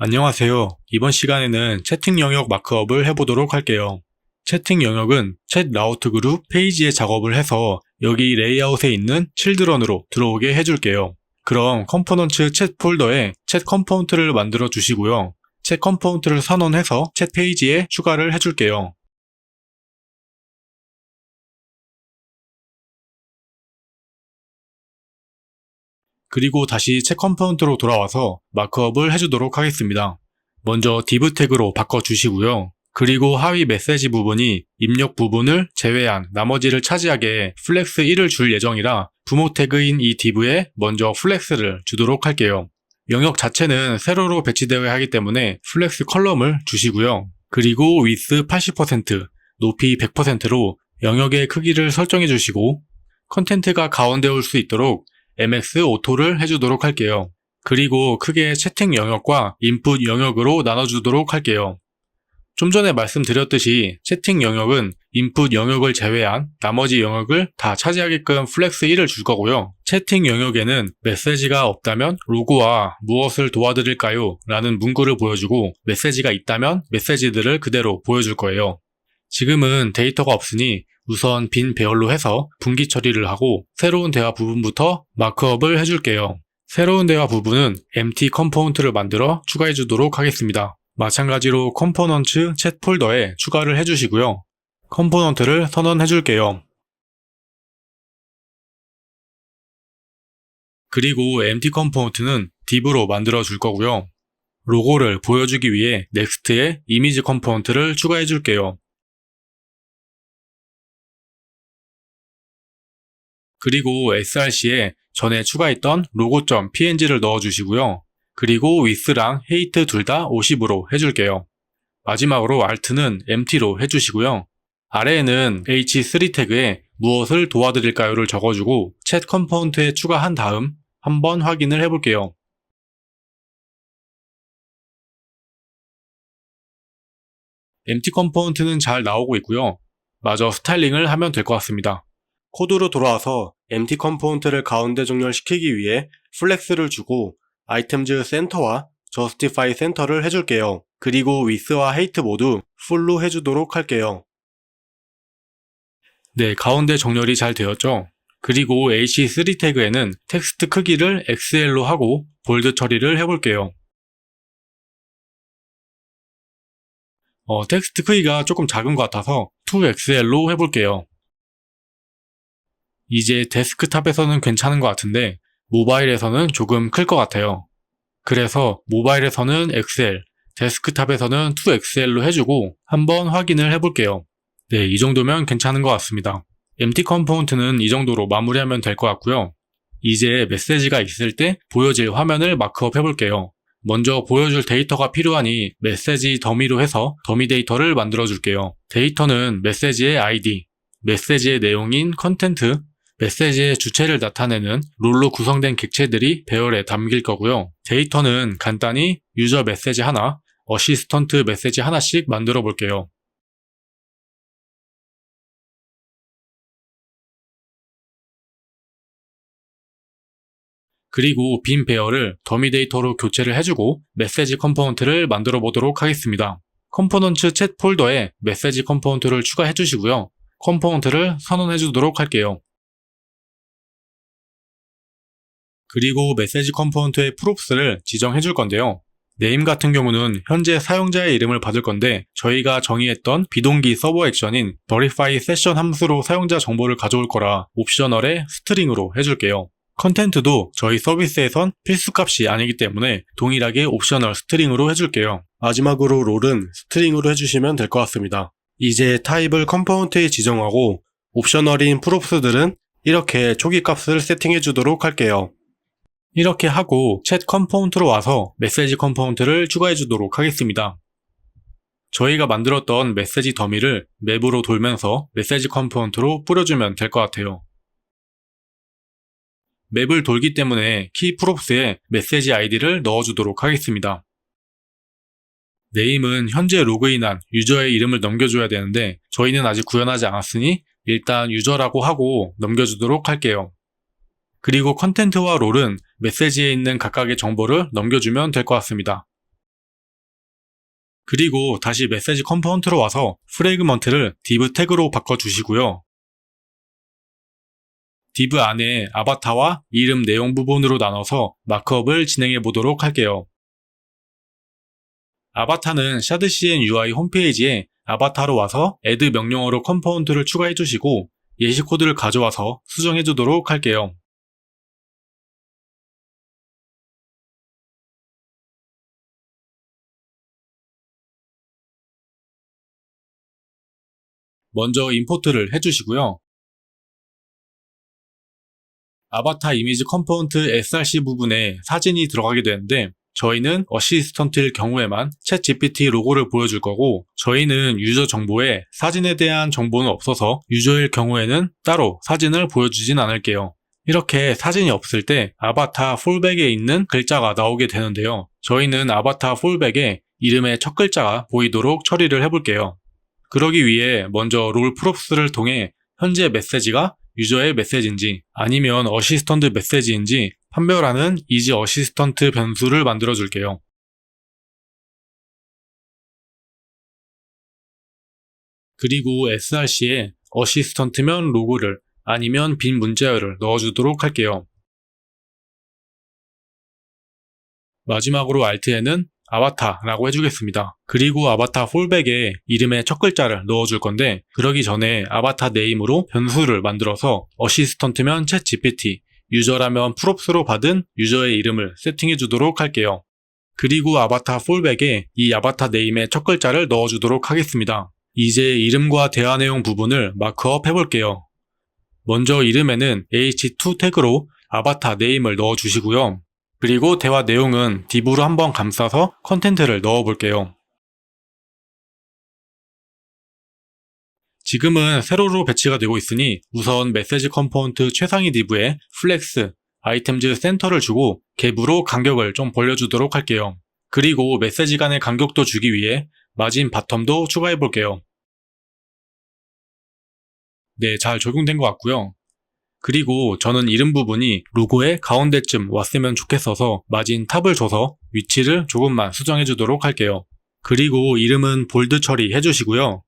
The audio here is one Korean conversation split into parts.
안녕하세요. 이번 시간에는 채팅 영역 마크업을 해보도록 할게요. 채팅 영역은 챗 라우트 그룹 페이지에 작업을 해서 여기 레이아웃에 있는 칠드런으로 들어오게 해줄게요. 그럼 컴포넌트 챗 폴더에 챗 컴포넌트를 만들어 주시고요. 챗 컴포넌트를 선언해서 챗 페이지에 추가를 해줄게요. 그리고 다시 챗 컴포넌트로 돌아와서 마크업을 해주도록 하겠습니다. 먼저 div 태그로 바꿔주시고요. 그리고 하위 메시지 부분이 입력 부분을 제외한 나머지를 차지하게 플렉스 1을 줄 예정이라 부모 태그인 이 div에 먼저 플렉스를 주도록 할게요. 영역 자체는 세로로 배치되어야 하기 때문에 플렉스 컬럼을 주시고요. 그리고 width 80%, 높이 100%로 영역의 크기를 설정해 주시고 컨텐트가 가운데 올 수 있도록 MX 오토를 해주도록 할게요. 그리고 크게 채팅 영역과 인풋 영역으로 나눠주도록 할게요. 좀 전에 말씀드렸듯이 채팅 영역은 인풋 영역을 제외한 나머지 영역을 다 차지하게끔 플렉스 1을 줄 거고요. 채팅 영역에는 메시지가 없다면 로고와 무엇을 도와드릴까요? 라는 문구를 보여주고 메시지가 있다면 메시지들을 그대로 보여줄 거예요. 지금은 데이터가 없으니 우선 빈 배열로 해서 분기 처리를 하고 새로운 대화 부분부터 마크업을 해줄게요. 새로운 대화 부분은 empty 컴포넌트를 만들어 추가해 주도록 하겠습니다. 마찬가지로 컴포넌트 챗 폴더에 추가를 해주시고요. 컴포넌트를 선언해 줄게요. 그리고 empty 컴포넌트는 div로 만들어 줄 거고요. 로고를 보여주기 위해 next에 이미지 컴포넌트를 추가해 줄게요. 그리고 src에 전에 추가했던 logo.png를 넣어주시고요. 그리고 width랑 height 둘 다 50으로 해줄게요. 마지막으로 alt는 empty로 해주시고요. 아래에는 h3 태그에 무엇을 도와드릴까요를 적어주고 챗 컴포넌트에 추가한 다음 한번 확인을 해볼게요. empty 컴포넌트는 잘 나오고 있고요. 마저 스타일링을 하면 될 것 같습니다. 코드로 돌아와서 empty 컴포넌트를 가운데 정렬시키기 위해 플렉스를 주고 items center와 justify center를 해줄게요. 그리고 width와 height 모두 full로 해주도록 할게요. 네, 가운데 정렬이 잘 되었죠? 그리고 h3 태그에는 텍스트 크기를 XL로 하고 볼드 처리를 해볼게요. 텍스트 크기가 조금 작은 것 같아서 2XL로 해볼게요. 이제 데스크탑에서는 괜찮은 것 같은데 모바일에서는 조금 클 것 같아요. 그래서 모바일에서는 XL, 데스크탑에서는 2XL로 해주고 한번 확인을 해볼게요. 네, 이 정도면 괜찮은 것 같습니다. empty 컴포넌트는 이 정도로 마무리하면 될 것 같고요. 이제 메시지가 있을 때 보여질 화면을 마크업 해볼게요. 먼저 보여줄 데이터가 필요하니 메시지 더미로 해서 더미 데이터를 만들어 줄게요. 데이터는 메시지의 ID, 메시지의 내용인 컨텐트, 메시지의 주체를 나타내는 롤로 구성된 객체들이 배열에 담길 거고요. 데이터는 간단히 유저 메시지 하나, 어시스턴트 메시지 하나씩 만들어 볼게요. 그리고 빈 배열을 더미 데이터로 교체를 해주고 메시지 컴포넌트를 만들어 보도록 하겠습니다. 컴포넌트 챗 폴더에 메시지 컴포넌트를 추가해 주시고요. 컴포넌트를 선언해 주도록 할게요. 그리고 메시지 컴포넌트의 props를 지정해 줄 건데요. 네임 같은 경우는 현재 사용자의 이름을 받을 건데 저희가 정의했던 비동기 서버 액션인 verify session 함수로 사용자 정보를 가져올 거라 옵셔널에 스트링으로 해줄게요. 컨텐트도 저희 서비스에선 필수값이 아니기 때문에 동일하게 옵셔널 스트링으로 해줄게요. 마지막으로 롤은 스트링으로 해주시면 될 것 같습니다. 이제 타입을 컴포넌트에 지정하고 옵셔널인 props들은 이렇게 초기 값을 세팅해 주도록 할게요. 이렇게 하고 챗 컴포넌트로 와서 메시지 컴포넌트를 추가해 주도록 하겠습니다. 저희가 만들었던 메시지 더미를 맵으로 돌면서 메시지 컴포넌트로 뿌려주면 될 것 같아요. 맵을 돌기 때문에 키 props에 메시지 아이디를 넣어주도록 하겠습니다. 네임은 현재 로그인한 유저의 이름을 넘겨줘야 되는데 저희는 아직 구현하지 않았으니 일단 유저라고 하고 넘겨주도록 할게요. 그리고 컨텐트와 롤은 메시지에 있는 각각의 정보를 넘겨주면 될 것 같습니다. 그리고 다시 메시지 컴포넌트로 와서 프래그먼트를 div 태그로 바꿔주시고요. div 안에 아바타와 이름 내용 부분으로 나눠서 마크업을 진행해 보도록 할게요. 아바타는 shadcn UI 홈페이지에 아바타로 와서 add 명령어로 컴포넌트를 추가해 주시고 예시 코드를 가져와서 수정해 주도록 할게요. 먼저 임포트를 해주시고요. 아바타 이미지 컴포넌트 src 부분에 사진이 들어가게 되는데 저희는 어시스턴트일 경우에만 챗GPT 로고를 보여줄 거고 저희는 유저 정보에 사진에 대한 정보는 없어서 유저일 경우에는 따로 사진을 보여주진 않을게요. 이렇게 사진이 없을 때 아바타 폴백에 있는 글자가 나오게 되는데요. 저희는 아바타 폴백에 이름의 첫 글자가 보이도록 처리를 해볼게요. 그러기 위해 먼저 롤 프롭스를 통해 현재 메시지가 유저의 메시지인지 아니면 어시스턴트 메시지인지 판별하는 이지 어시스턴트 변수를 만들어 줄게요. 그리고 src에 어시스턴트면 로고를 아니면 빈 문자열을 넣어주도록 할게요. 마지막으로 alt에는 아바타라고 해주겠습니다. 그리고 아바타 폴백에 이름의 첫 글자를 넣어줄 건데 그러기 전에 아바타 네임으로 변수를 만들어서 어시스턴트면 챗GPT, 유저라면 프롭스로 받은 유저의 이름을 세팅해 주도록 할게요. 그리고 아바타 폴백에 이 아바타 네임의 첫 글자를 넣어주도록 하겠습니다. 이제 이름과 대화 내용 부분을 마크업 해볼게요. 먼저 이름에는 h2 태그로 아바타 네임을 넣어주시고요. 그리고 대화 내용은 div로 한번 감싸서 컨텐트를 넣어볼게요. 지금은 세로로 배치가 되고 있으니 우선 메시지 컴포넌트 최상위 div에 flex, 아이템즈 센터를 주고 갭으로 간격을 좀 벌려주도록 할게요. 그리고 메시지 간의 간격도 주기 위해 마진 바텀도 추가해볼게요. 네, 잘 적용된 것 같고요. 그리고 저는 이름 부분이 로고의 가운데쯤 왔으면 좋겠어서 마진 탑을 줘서 위치를 조금만 수정해 주도록 할게요. 그리고 이름은 볼드 처리 해주시고요.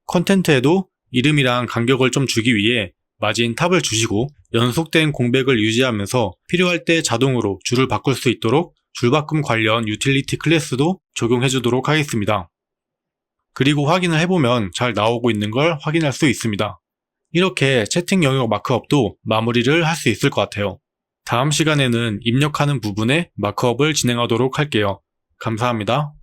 컨텐트에도 이름이랑 간격을 좀 주기 위해 마진 탑을 주시고 연속된 공백을 유지하면서 필요할 때 자동으로 줄을 바꿀 수 있도록 줄바꿈 관련 유틸리티 클래스도 적용해 주도록 하겠습니다. 그리고 확인을 해보면 잘 나오고 있는 걸 확인할 수 있습니다. 이렇게 채팅 영역 마크업도 마무리를 할 수 있을 것 같아요. 다음 시간에는 입력하는 부분에 마크업을 진행하도록 할게요. 감사합니다.